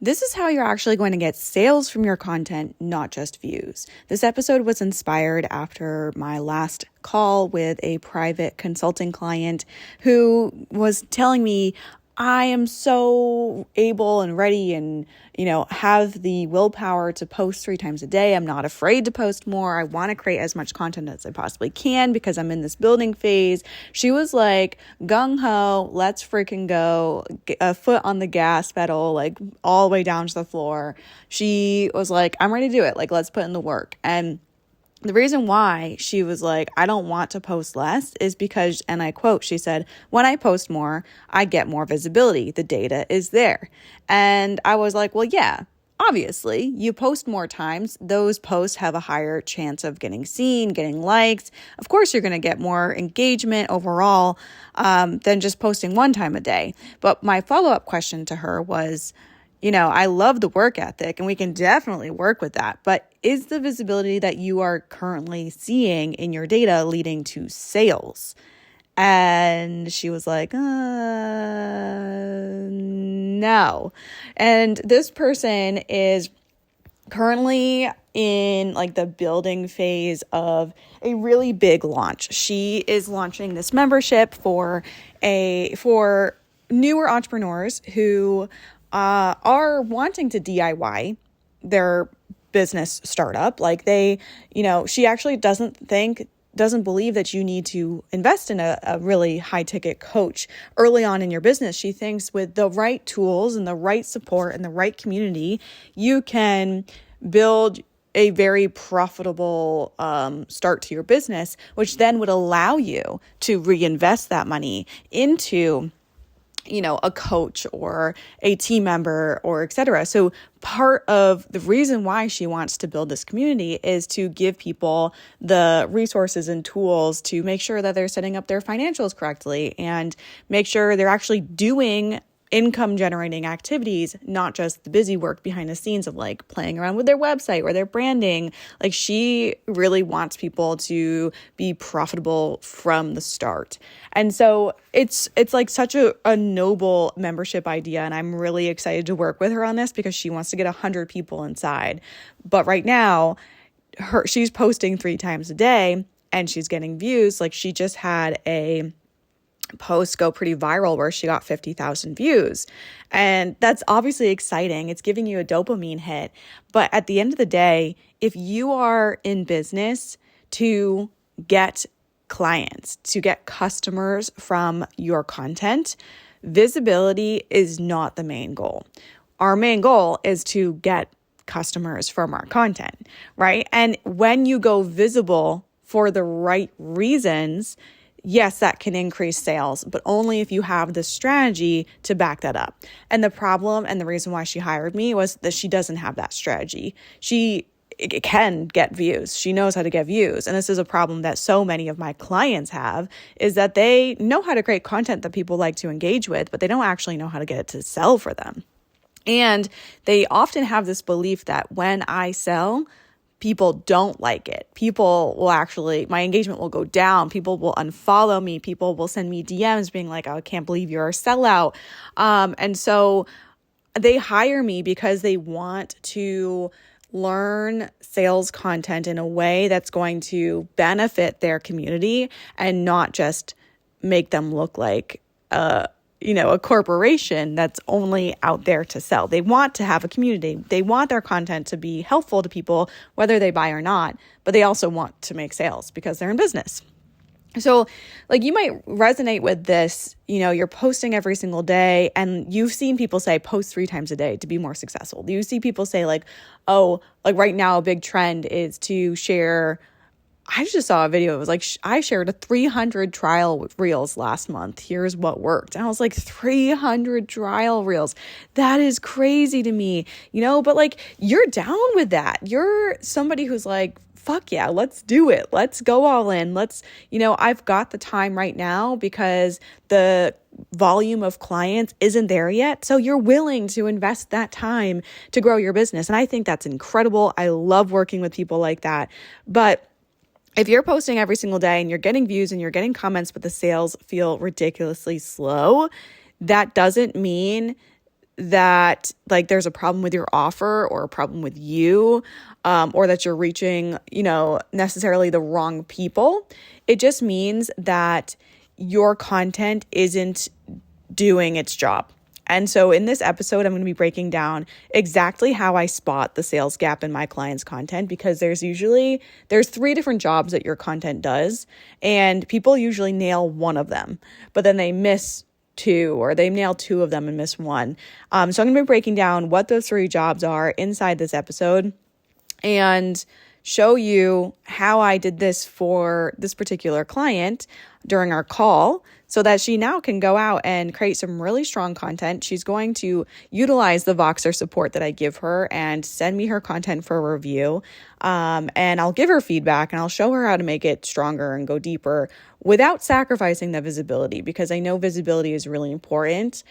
This is how you're actually going to get sales from your content, not just views. This episode was inspired after my last call with a private consulting client who was telling me, I am so able and ready and, have the willpower to post 3 times a day. I'm not afraid to post more. I want to create as much content as I possibly can because I'm in this building phase. She was like, gung ho, let's freaking go, a foot on the gas pedal, like all the way down to the floor. She was like, I'm ready to do it. Like, let's put in the work. And the reason why she was like, I don't want to post less is because, and I quote, she said, when I post more, I get more visibility. The data is there. And I was like, well, yeah, obviously you post more times. Those posts have a higher chance of getting seen, getting likes. Of course, you're going to get more engagement overall than just posting 1 time a day. But my follow-up question to her was, I love the work ethic and we can definitely work with that. But is the visibility that you are currently seeing in your data leading to sales? And she was like, no. And this person is currently in like the building phase of a really big launch. She is launching this membership for newer entrepreneurs who are wanting to DIY their business startup. Like she actually doesn't believe that you need to invest in a really high ticket coach early on in your business. She thinks with the right tools and the right support and the right community, you can build a very profitable start to your business, which then would allow you to reinvest that money into a coach or a team member or et cetera. So part of the reason why she wants to build this community is to give people the resources and tools to make sure that they're setting up their financials correctly and make sure they're actually doing income generating activities, not just the busy work behind the scenes of like playing around with their website or their branding. Like she really wants people to be profitable from the start. And so it's like such a noble membership idea. And I'm really excited to work with her on this because she wants to get 100 people inside. But right now, she's posting 3 times a day and she's getting views. Like she just had a post go pretty viral where she got 50,000 views. And that's obviously exciting. It's giving you a dopamine hit. But at the end of the day, if you are in business to get clients, to get customers from your content, visibility is not the main goal. Our main goal is to get customers from our content, right? And when you go visible for the right reasons, yes, that can increase sales, but only if you have the strategy to back that up. And the problem and the reason why she hired me was that she doesn't have that strategy. She can get views. She knows how to get views. And this is a problem that so many of my clients have, is that they know how to create content that people like to engage with, but they don't actually know how to get it to sell for them. And they often have this belief that when I sell, people don't like it. People will actually, my engagement will go down. People will unfollow me. People will send me DMs being like, oh, I can't believe you're a sellout. And so they hire me because they want to learn sales content in a way that's going to benefit their community and not just make them look like a corporation that's only out there to sell. They want to have a community. They want their content to be helpful to people, whether they buy or not, but they also want to make sales because they're in business. So like you might resonate with this, you're posting every single day and you've seen people say post 3 times a day to be more successful. You see people say like, oh, like right now a big trend is to share. I just saw a video. It was like, I shared 300 trial reels last month. Here's what worked. And I was like, 300 trial reels. That is crazy to me, but like, you're down with that. You're somebody who's like, fuck yeah, let's do it. Let's go all in. I've got the time right now because the volume of clients isn't there yet. So you're willing to invest that time to grow your business. And I think that's incredible. I love working with people like that. But if you're posting every single day and you're getting views and you're getting comments, but the sales feel ridiculously slow, that doesn't mean that like there's a problem with your offer or a problem with you, or that you're reaching, necessarily the wrong people. It just means that your content isn't doing its job. And so in this episode, I'm going to be breaking down exactly how I spot the sales gap in my clients' content, because there's 3 different jobs that your content does, and people usually nail one of them, but then they miss 2, or they nail 2 of them and miss 1. So I'm going to be breaking down what those 3 jobs are inside this episode and show you how I did this for this particular client during our call, so that she now can go out and create some really strong content. She's going to utilize the Voxer support that I give her and send me her content for review. And I'll give her feedback and I'll show her how to make it stronger and go deeper without sacrificing the visibility, because I know visibility is really important.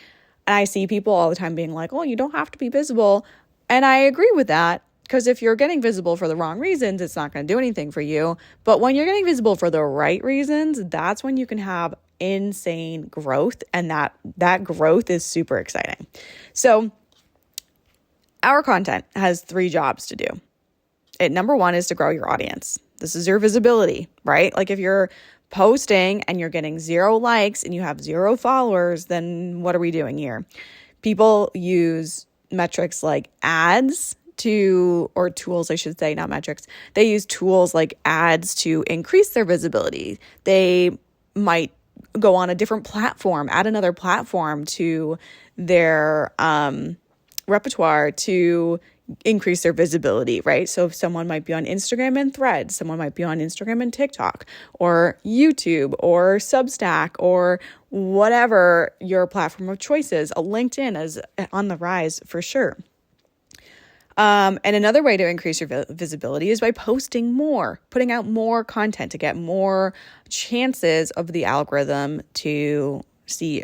And I see people all the time being like, oh, you don't have to be visible. And I agree with that. Because if you're getting visible for the wrong reasons, it's not going to do anything for you. But when you're getting visible for the right reasons, that's when you can have insane growth. And that growth is super exciting. So our content has 3 jobs to do. Number 1 is to grow your audience. This is your visibility, right? Like if you're posting and you're getting 0 likes and you have 0 followers, then what are we doing here? People use metrics like ads or tools, I should say, not metrics. They use tools like ads to increase their visibility. They might go on a different platform, add another platform to their repertoire to increase their visibility, right? So if someone might be on Instagram and Threads, someone might be on Instagram and TikTok, or YouTube, or Substack, or whatever your platform of choice is. LinkedIn is on the rise for sure. And another way to increase your visibility is by posting more, putting out more content to get more chances of the algorithm to see you.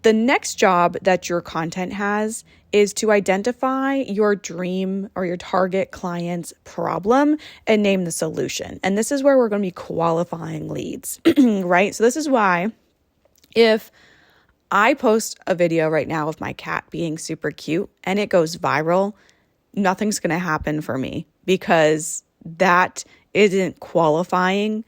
The next job that your content has is to identify your dream or your target client's problem and name the solution. And this is where we're going to be qualifying leads, right? So this is why if I post a video right now of my cat being super cute and it goes viral, nothing's going to happen for me, because that isn't qualifying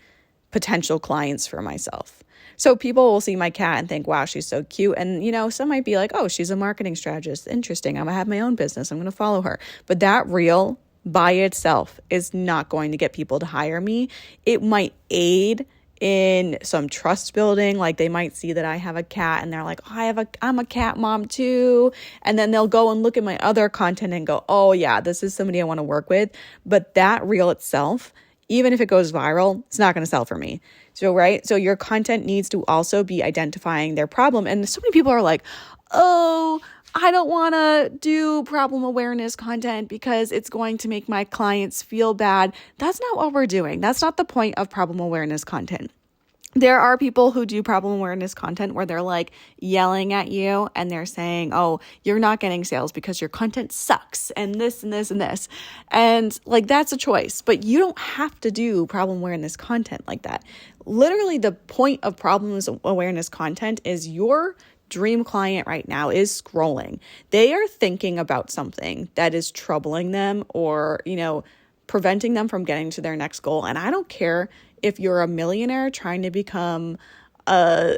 potential clients for myself. So people will see my cat and think, wow, she's so cute. And, some might be like, oh, she's a marketing strategist. Interesting. I'm going to have my own business. I'm going to follow her. But that reel by itself is not going to get people to hire me. It might aid in some trust building. Like they might see that I have a cat and they're like, oh, I'm a cat mom too. And then they'll go and look at my other content and go, oh yeah, this is somebody I want to work with. But that reel itself, even if it goes viral, it's not going to sell for me. So, right. So your content needs to also be identifying their problem. And so many people are like, oh, I don't want to do problem awareness content because it's going to make my clients feel bad. That's not what we're doing. That's not the point of problem awareness content. There are people who do problem awareness content where they're like yelling at you and they're saying, oh, you're not getting sales because your content sucks and this and this and this. And like, that's a choice, but you don't have to do problem awareness content like that. Literally the point of problem awareness content is your dream client right now is scrolling. They are thinking about something that is troubling them or, preventing them from getting to their next goal. And I don't care if you're a millionaire trying to become a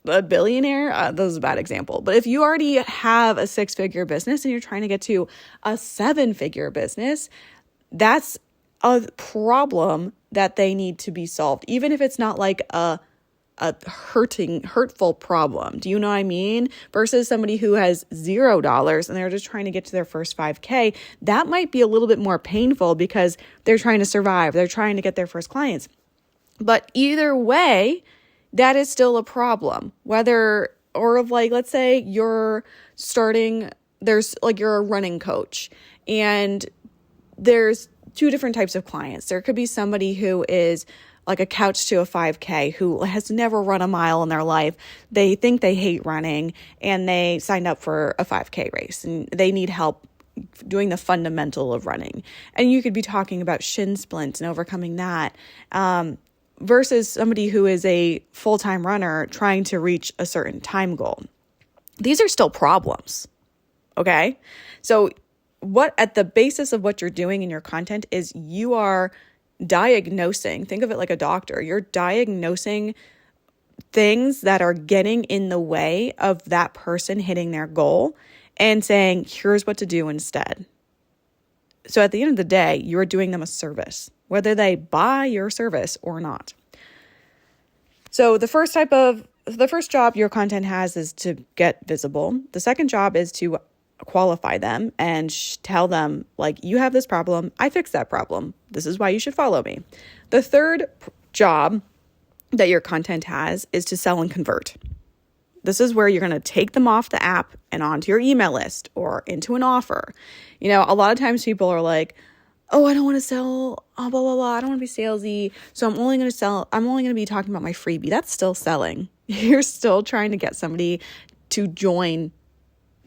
billionaire. That was a bad example. But if you already have a 6-figure business and you're trying to get to a 7-figure business, that's a problem that they need to be solved. Even if it's not like a hurtful problem. Do you know what I mean? Versus somebody who has $0 and they're just trying to get to their first 5K. That might be a little bit more painful because they're trying to survive. They're trying to get their first clients. But either way, that is still a problem. Let's say you're you're a running coach and there's 2 different types of clients. There could be somebody who is like a couch to a 5K who has never run a mile in their life. They think they hate running and they signed up for a 5K race and they need help doing the fundamental of running. And you could be talking about shin splints and overcoming that, versus somebody who is a full-time runner trying to reach a certain time goal. these are still problems. Okay. So what at the basis of what you're doing in your content is you are diagnosing, think of it like a doctor. You're diagnosing things that are getting in the way of that person hitting their goal and saying, here's what to do instead. So at the end of the day, you're doing them a service, whether they buy your service or not. So the first job your content has is to get visible. The second job is to qualify them and tell them, like, you have this problem. I fixed that problem. This is why you should follow me. The third job that your content has is to sell and convert. This is where you're going to take them off the app and onto your email list or into an offer. You know, a lot of times people are like, oh, I don't want to sell, blah, blah, blah. I don't want to be salesy. So I'm only going to be talking about my freebie. That's still selling. You're still trying to get somebody to join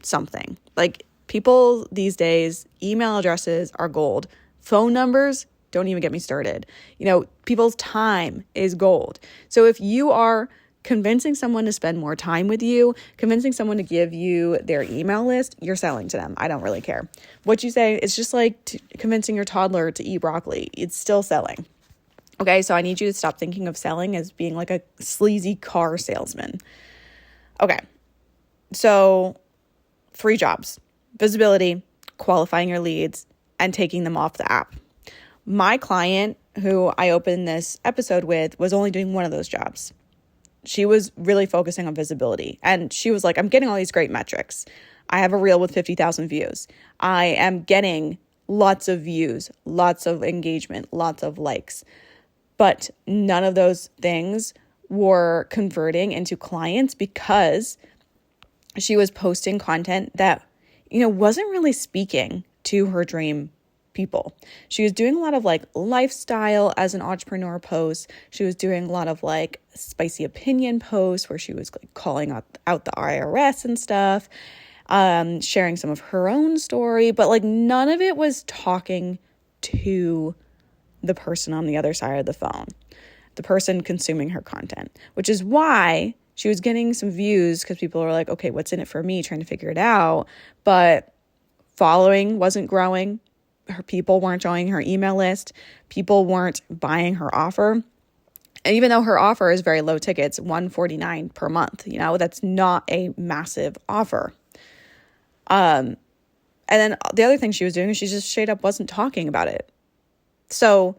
something. Like, people these days, email addresses are gold. Phone numbers, don't even get me started. You know, people's time is gold. So if you are convincing someone to spend more time with you, convincing someone to give you their email list, you're selling to them. I don't really care. What you say, it's just like convincing your toddler to eat broccoli. It's still selling. Okay, so I need you to stop thinking of selling as being like a sleazy car salesman. Okay, so 3 jobs: visibility, qualifying your leads, and taking them off the app. My client, who I opened this episode with, was only doing one of those jobs. She was really focusing on visibility. And she was like, I'm getting all these great metrics. I have a reel with 50,000 views. I am getting lots of views, lots of engagement, lots of likes. But none of those things were converting into clients because she was posting content that, you know, wasn't really speaking to her dream people. She was doing a lot of like lifestyle as an entrepreneur posts. She was doing a lot of like spicy opinion posts where she was like calling out the IRS and stuff, sharing some of her own story, but like none of it was talking to the person on the other side of the phone, the person consuming her content, which is why she was getting some views, because people were like, okay, what's in it for me? Trying to figure it out. But following wasn't growing. Her people weren't joining her email list. People weren't buying her offer. And even though her offer is very low ticket, it's $149 per month. You know, that's not a massive offer. And then the other thing she was doing is she just straight up wasn't talking about it. So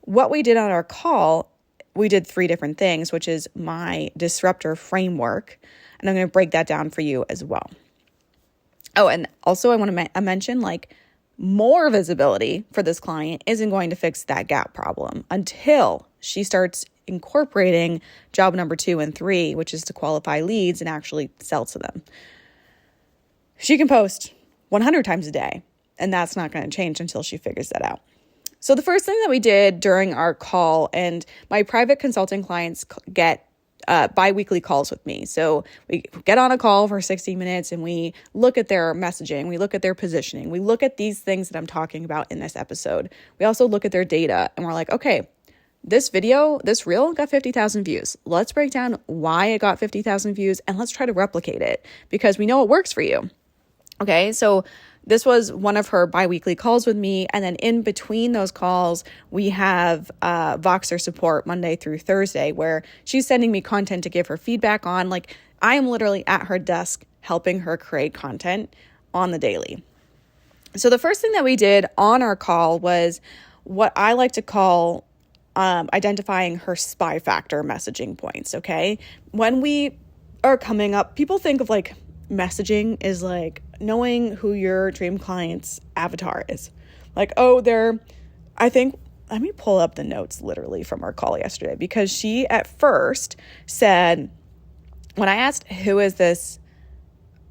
what we did on our call, we did 3 different things, which is my disruptor framework. And I'm going to break that down for you as well. Oh, and also I want to mention, like, more visibility for this client isn't going to fix that gap problem until she starts incorporating job number 2 and 3, which is to qualify leads and actually sell to them. She can post 100 times a day, and that's not going to change until she figures that out. So the first thing that we did during our call, and my private consulting clients get bi-weekly calls with me. So we get on a call for 60 minutes and we look at their messaging. We look at their positioning. We look at these things that I'm talking about in this episode. We also look at their data and we're like, okay, this video, this reel got 50,000 views. Let's break down why it got 50,000 views and let's try to replicate it because we know it works for you. Okay, so this was one of her bi-weekly calls with me. And then in between those calls, we have Voxer support Monday through Thursday, where she's sending me content to give her feedback on. Like, I am literally at her desk helping her create content on the daily. So the first thing that we did on our call was what I like to call identifying her spy factor messaging points, okay? When we are coming up, people think of like messaging is like knowing who your dream client's avatar is. Like, oh, let me pull up the notes literally from our call yesterday, because she at first said, when I asked who is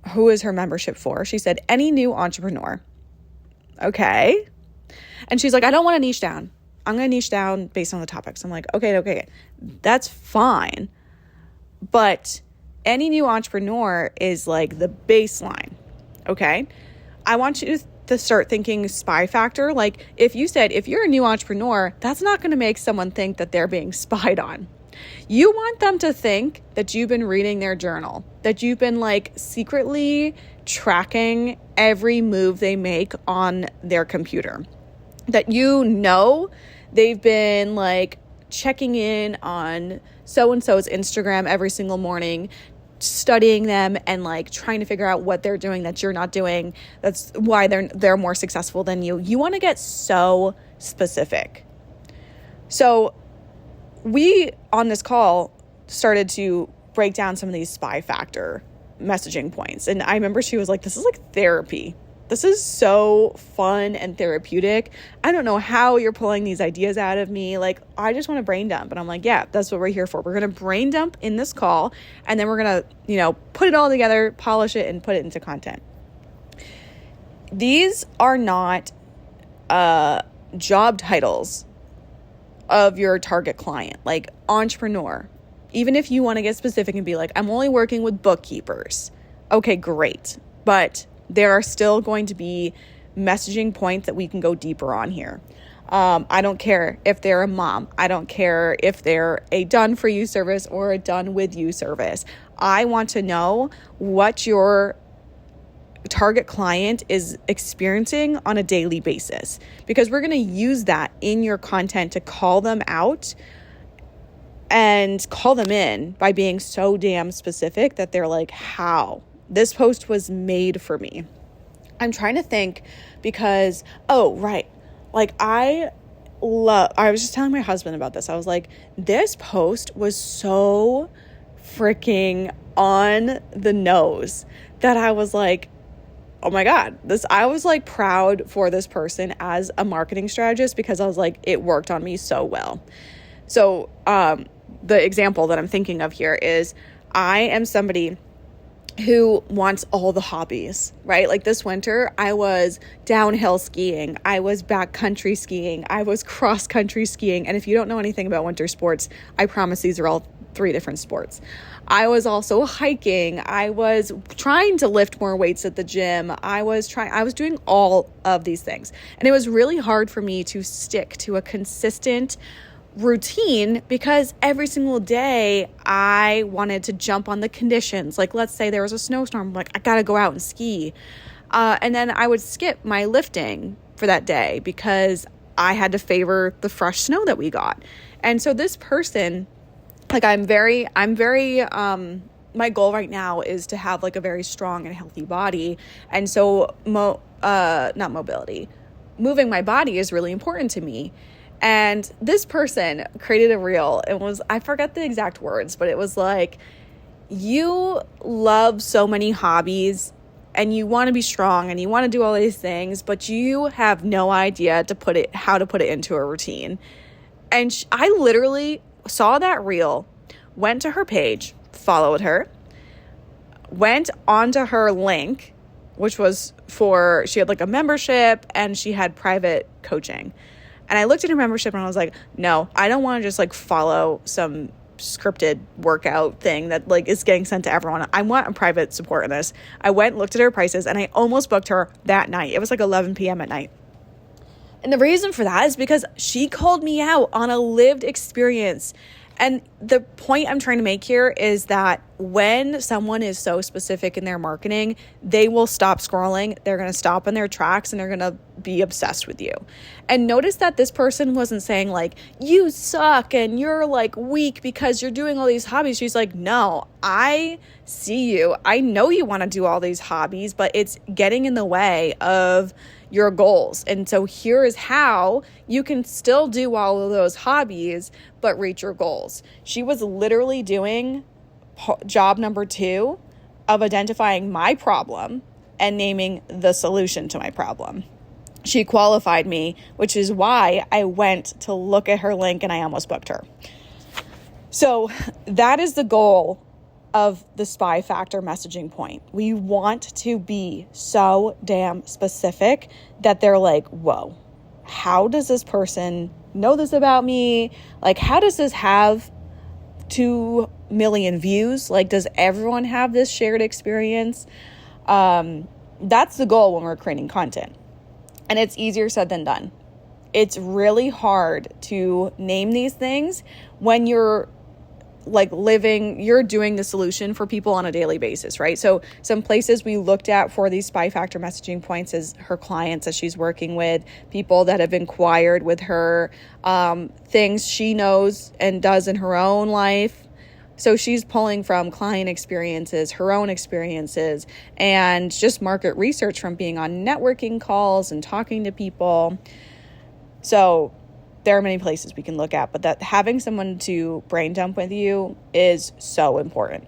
her membership for, she said, any new entrepreneur. Okay. And she's like, I don't want to niche down. I'm going to niche down based on the topics. I'm like, okay. That's fine. But any new entrepreneur is like the baseline. Okay. I want you to start thinking spy factor. Like, if you said, if you're a new entrepreneur, that's not going to make someone think that they're being spied on. You want them to think that you've been reading their journal, that you've been like secretly tracking every move they make on their computer, that you know they've been like checking in on so-and-so's Instagram every single morning, studying them and like trying to figure out what they're doing that you're not doing. That's why they're more successful than you. You want to get so specific. So we on this call started to break down some of these spy factor messaging points. And I remember she was like, this is like therapy. This is so fun and therapeutic. I don't know how you're pulling these ideas out of me. Like, I just want to brain dump. And I'm like, yeah, that's what we're here for. We're going to brain dump in this call. And then we're going to, put it all together, polish it, and put it into content. These are not job titles of your target client, like entrepreneur. Even if you want to get specific and be like, I'm only working with bookkeepers. Okay, great. But there are still going to be messaging points that we can go deeper on here. I don't care if they're a mom. I don't care if they're a done for you service or a done with you service. I want to know what your target client is experiencing on a daily basis, because we're going to use that in your content to call them out and call them in by being so damn specific that they're like, how? This post was made for me. I'm trying to think because, like I was just telling my husband about this. I was like, this post was so freaking on the nose that I was like, oh my God, I was like proud for this person as a marketing strategist, because I was like, it worked on me so well. So, the example that I'm thinking of here is I am somebody who wants all the hobbies, right? Like this winter, I was downhill skiing, I was backcountry skiing, I was cross-country skiing. And if you don't know anything about winter sports, I promise these are all 3 different sports. I was also hiking. I was trying to lift more weights at the gym. I was doing all of these things. And it was really hard for me to stick to a consistent routine, because every single day I wanted to jump on the conditions. Like, let's say there was a snowstorm, I'm like, I gotta go out and ski. And then I would skip my lifting for that day because I had to favor the fresh snow that we got. And so this person, like, I'm very, my goal right now is to have like a very strong and healthy body. And so not mobility, moving my body is really important to me. And this person created a reel. It was, I forget the exact words, but it was like, you love so many hobbies and you want to be strong and you want to do all these things, but you have no idea how to put it into a routine. And I literally saw that reel, went to her page, followed her, went onto her link, which was she had like a membership and she had private coaching. And I looked at her membership and I was like, no, I don't want to just like follow some scripted workout thing that like is getting sent to everyone. I want a private support in this. I went, looked at her prices, and I almost booked her that night. It was like 11 p.m. at night. And the reason for that is because she called me out on a lived experience. And the point I'm trying to make here is that when someone is so specific in their marketing, they will stop scrolling. They're going to stop in their tracks and they're going to be obsessed with you. And notice that this person wasn't saying like, you suck and you're like weak because you're doing all these hobbies. She's like, no, I see you. I know you want to do all these hobbies, but it's getting in the way of your goals. And so here is how you can still do all of those hobbies, but reach your goals. She was literally doing job number 2 of identifying my problem and naming the solution to my problem. She qualified me, which is why I went to look at her link and I almost booked her. So that is the goal of the spy factor messaging point. We want to be so damn specific that they're like, whoa, how does this person know this about me? Like, how does this have 2 million views? Like, does everyone have this shared experience? That's the goal when we're creating content. And it's easier said than done. It's really hard to name these things when you're like you're doing the solution for people on a daily basis, right? So some places we looked at for these SPY factor messaging points is her clients that she's working with, people that have inquired with her, things she knows and does in her own life. So she's pulling from client experiences, her own experiences, and just market research from being on networking calls and talking to people. So there are many places we can look at, but that having someone to brain dump with you is so important.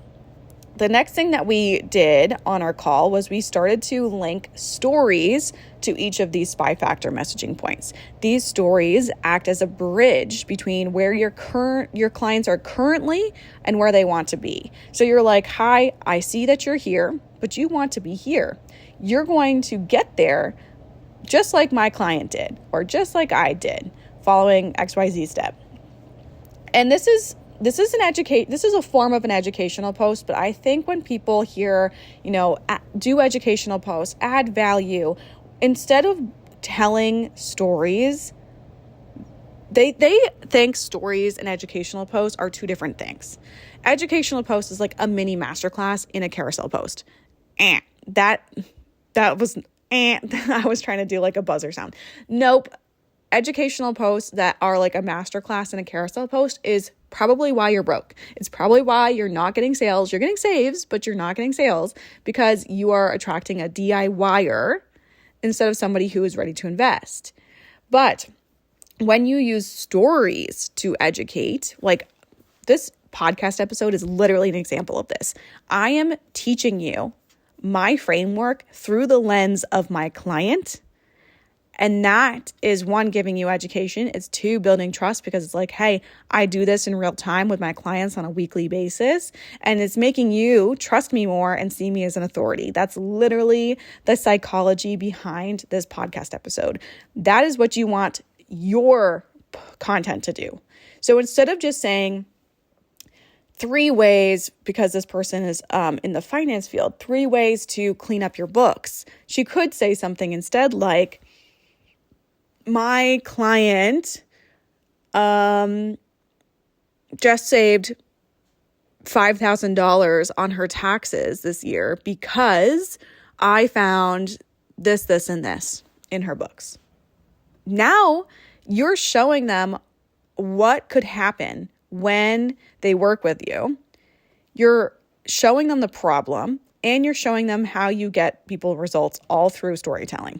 The next thing that we did on our call was we started to link stories to each of these SPY factor messaging points. These stories act as a bridge between where your clients are currently and where they want to be. So you're like, hi, I see that you're here, but you want to be here. You're going to get there just like my client did, or just like I did, following XYZ step. And this is a form of an educational post, but I think when people hear, do educational posts, add value, instead of telling stories, they think stories and educational posts are two different things. Educational post is like a mini masterclass in a carousel post. I was trying to do like a buzzer sound. Nope. Educational posts that are like a masterclass in a carousel post is probably why you're broke. It's probably why you're not getting sales. You're getting saves, but you're not getting sales because you are attracting a DIYer instead of somebody who is ready to invest. But when you use stories to educate, like this podcast episode is literally an example of this. I am teaching you my framework through the lens of my client. And that is one, giving you education. It's two, building trust, because it's like, hey, I do this in real time with my clients on a weekly basis. And it's making you trust me more and see me as an authority. That's literally the psychology behind this podcast episode. That is what you want your content to do. So instead of just saying 3 ways, because this person is in the finance field, 3 ways to clean up your books, she could say something instead like, my client just saved $5,000 on her taxes this year because I found this, this, and this in her books. Now you're showing them what could happen when they work with you. You're showing them the problem, and you're showing them how you get people results all through storytelling.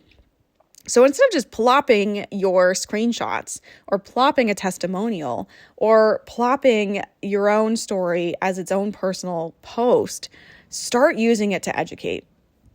So instead of just plopping your screenshots or plopping a testimonial or plopping your own story as its own personal post, start using it to educate.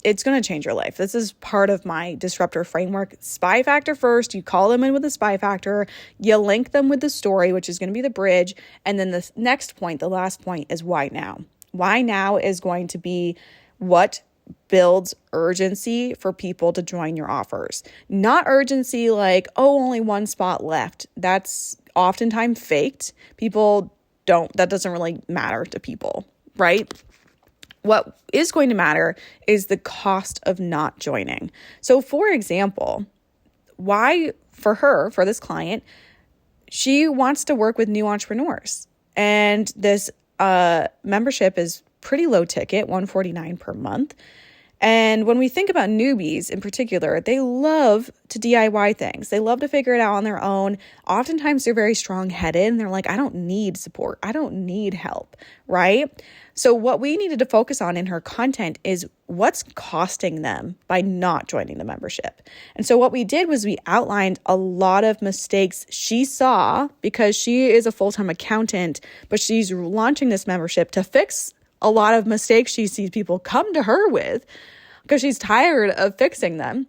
It's going to change your life. This is part of my disruptor framework. SPY factor first. You call them in with the SPY factor. You link them with the story, which is going to be the bridge. And then the next point, the last point, is why now. Why now is going to be what builds urgency for people to join your offers. Not urgency like, oh, only one spot left. That's oftentimes faked. That doesn't really matter to people, right? What is going to matter is the cost of not joining. So for example, why for this client, she wants to work with new entrepreneurs. And this membership is pretty low ticket, $149 per month. And when we think about newbies in particular, they love to DIY things. They love to figure it out on their own. Oftentimes they're very strong-headed and they're like, I don't need support. I don't need help, right? So what we needed to focus on in her content is what's costing them by not joining the membership. And so what we did was we outlined a lot of mistakes she saw because she is a full-time accountant, but she's launching this membership to fix a lot of mistakes she sees people come to her with because she's tired of fixing them.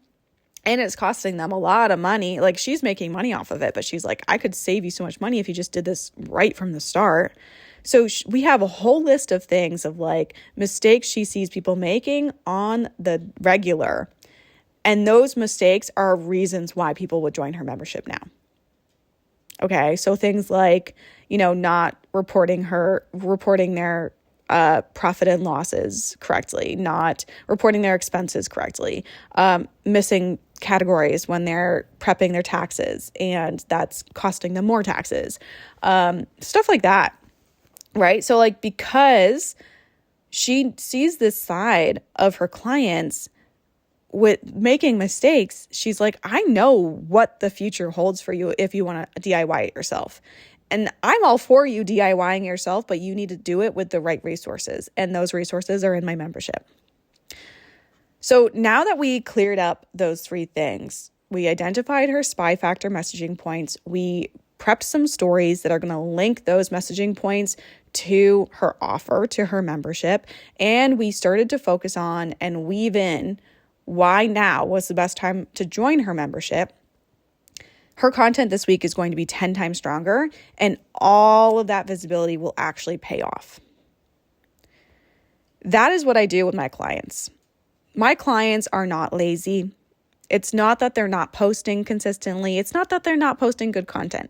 And it's costing them a lot of money. Like, she's making money off of it, but she's like, I could save you so much money if you just did this right from the start. So we have a whole list of things of like mistakes she sees people making on the regular. And those mistakes are reasons why people would join her membership now. Okay. So things like, not reporting their profit and losses correctly, not reporting their expenses correctly, missing categories when they're prepping their taxes, and that's costing them more taxes, stuff like that. right? So like, because she sees this side of her clients with making mistakes, she's like, I know what the future holds for you if you want to DIY it yourself. And I'm all for you DIYing yourself, but you need to do it with the right resources. And those resources are in my membership. So now that we cleared up those three things, we identified her SPY factor messaging points, we prepped some stories that are going to link those messaging points to her offer, to her membership, and we started to focus on and weave in why now was the best time to join her membership. Her content this week is going to be 10 times stronger, and all of that visibility will actually pay off. That is what I do with my clients. My clients are not lazy. It's not that they're not posting consistently. It's not that they're not posting good content.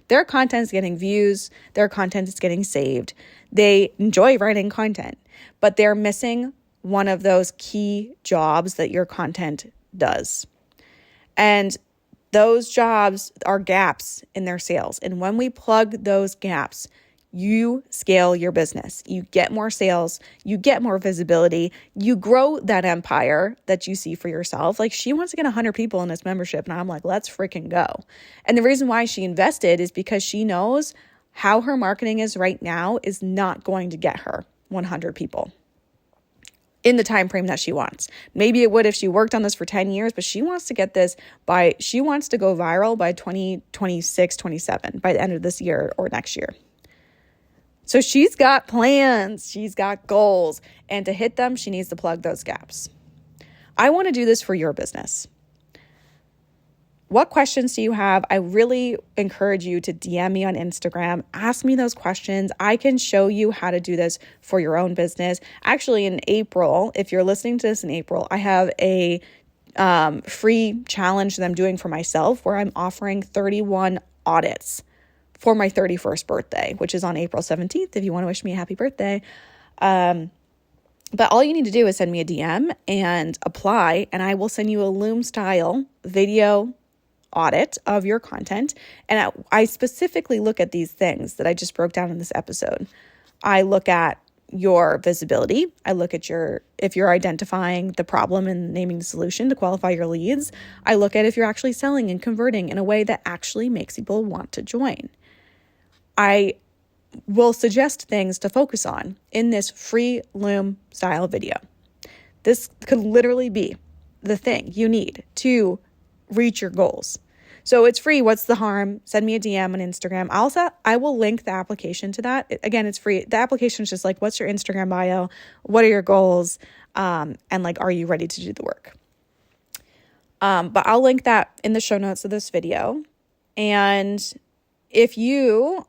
Their content is getting views. Their content is getting saved. They enjoy writing content, but they're missing one of those key jobs that your content does. And those jobs are gaps in their sales. And when we plug those gaps, you scale your business. You get more sales, you get more visibility, you grow that empire that you see for yourself. Like, she wants to get 100 people in this membership, and I'm like, let's freaking go. And the reason why she invested is because she knows how her marketing is right now is not going to get her 100 people in the time frame that she wants. Maybe it would if she worked on this for 10 years, but she wants to get this she wants to go viral by 2026, 27, by the end of this year or next year. So she's got plans, she's got goals, and to hit them, she needs to plug those gaps. I want to do this for your business. What questions do you have? I really encourage you to DM me on Instagram. Ask me those questions. I can show you how to do this for your own business. Actually, in April, if you're listening to this in April, I have a free challenge that I'm doing for myself where I'm offering 31 audits for my 31st birthday, which is on April 17th, if you want to wish me a happy birthday. But all you need to do is send me a DM and apply, and I will send you a Loom style video audit of your content. And I specifically look at these things that I just broke down in this episode. I look at your visibility. I look at if you're identifying the problem and naming the solution to qualify your leads. I look at if you're actually selling and converting in a way that actually makes people want to join. I will suggest things to focus on in this free Loom style video. This could literally be the thing you need to reach your goals. So it's free. What's the harm? Send me a DM on Instagram. I will link the application to that. Again, it's free. The application is just like, what's your Instagram bio? What are your goals? And like, are you ready to do the work? But I'll link that in the show notes of this video. And if you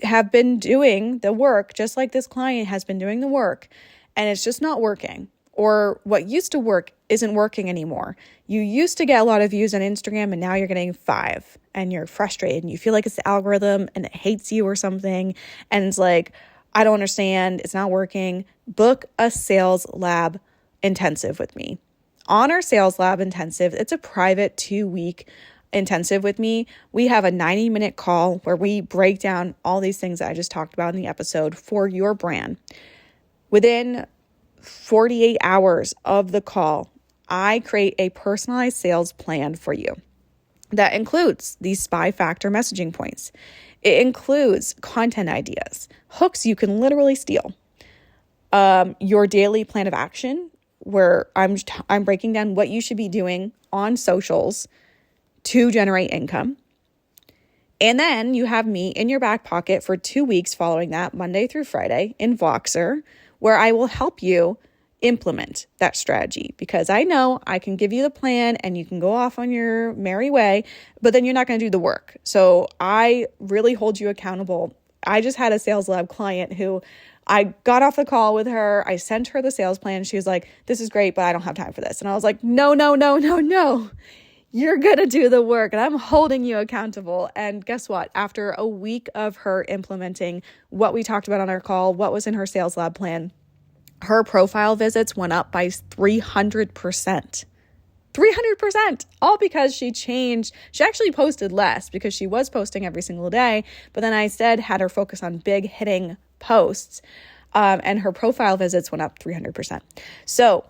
have been doing the work, just like this client has been doing the work, and it's just not working, or what used to work isn't working anymore. You used to get a lot of views on Instagram and now you're getting 5 and you're frustrated and you feel like it's the algorithm and it hates you or something. And it's like, I don't understand. It's not working. Book a Sales Lab intensive with me. On our Sales Lab intensive, it's a private 2-week intensive with me. We have a 90-minute call where we break down all these things that I just talked about in the episode for your brand. Within 48 hours of the call, I create a personalized sales plan for you that includes these SPY factor messaging points. It includes content ideas, hooks you can literally steal, your daily plan of action, where I'm breaking down what you should be doing on socials to generate income. And then you have me in your back pocket for 2 weeks following that, Monday through Friday in Voxer, where I will help you implement that strategy, because I know I can give you the plan and you can go off on your merry way, but then you're not going to do the work. So I really hold you accountable. I just had a Sales Lab client who I got off the call with her. I sent her the sales plan. She was like, this is great, but I don't have time for this. And I was like, no. You're going to do the work and I'm holding you accountable. And guess what? After a week of her implementing what we talked about on our call, what was in her Sales Lab plan, her profile visits went up by 300%. 300%, all because she changed. She actually posted less because she was posting every single day. But then I instead had her focus on big hitting posts, and her profile visits went up 300%. So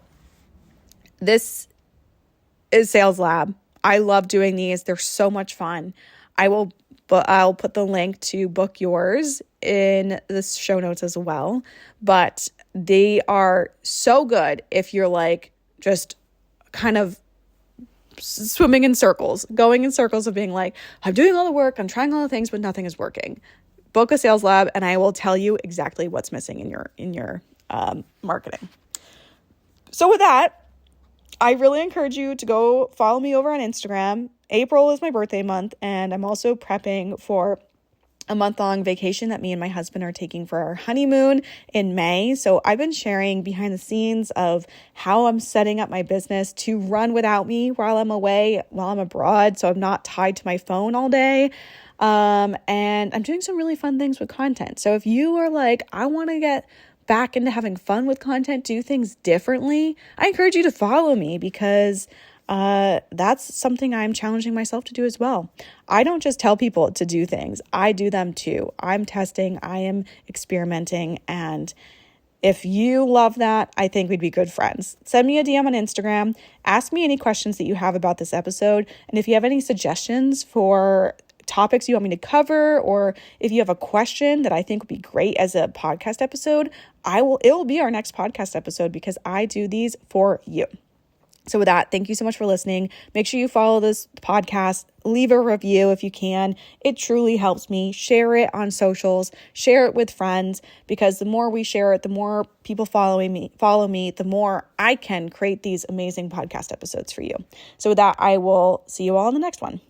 this is Sales Lab. I love doing these. They're so much fun. I'll put the link to book yours in the show notes as well. But they are so good if you're like just kind of swimming in circles, going in circles of being like, I'm doing all the work, I'm trying all the things, but nothing is working. Book a Sales Lab and I will tell you exactly what's missing in your marketing. So with that, I really encourage you to go follow me over on Instagram. April is my birthday month, and I'm also prepping for a month-long vacation that me and my husband are taking for our honeymoon in May. So I've been sharing behind the scenes of how I'm setting up my business to run without me while I'm away, while I'm abroad, so I'm not tied to my phone all day. And I'm doing some really fun things with content. So if you are like, I want to get back into having fun with content, do things differently, I encourage you to follow me because that's something I'm challenging myself to do as well. I don't just tell people to do things, I do them too. I'm testing, I am experimenting, and if you love that, I think we'd be good friends. Send me a DM on Instagram, ask me any questions that you have about this episode, and if you have any suggestions for topics you want me to cover, or if you have a question that I think would be great as a podcast episode, it will be our next podcast episode because I do these for you. So with that, thank you so much for listening. Make sure you follow this podcast, leave a review if you can. It truly helps me. Share it on socials, share it with friends, because the more we share it, the more people follow me, the more I can create these amazing podcast episodes for you. So with that, I will see you all in the next one.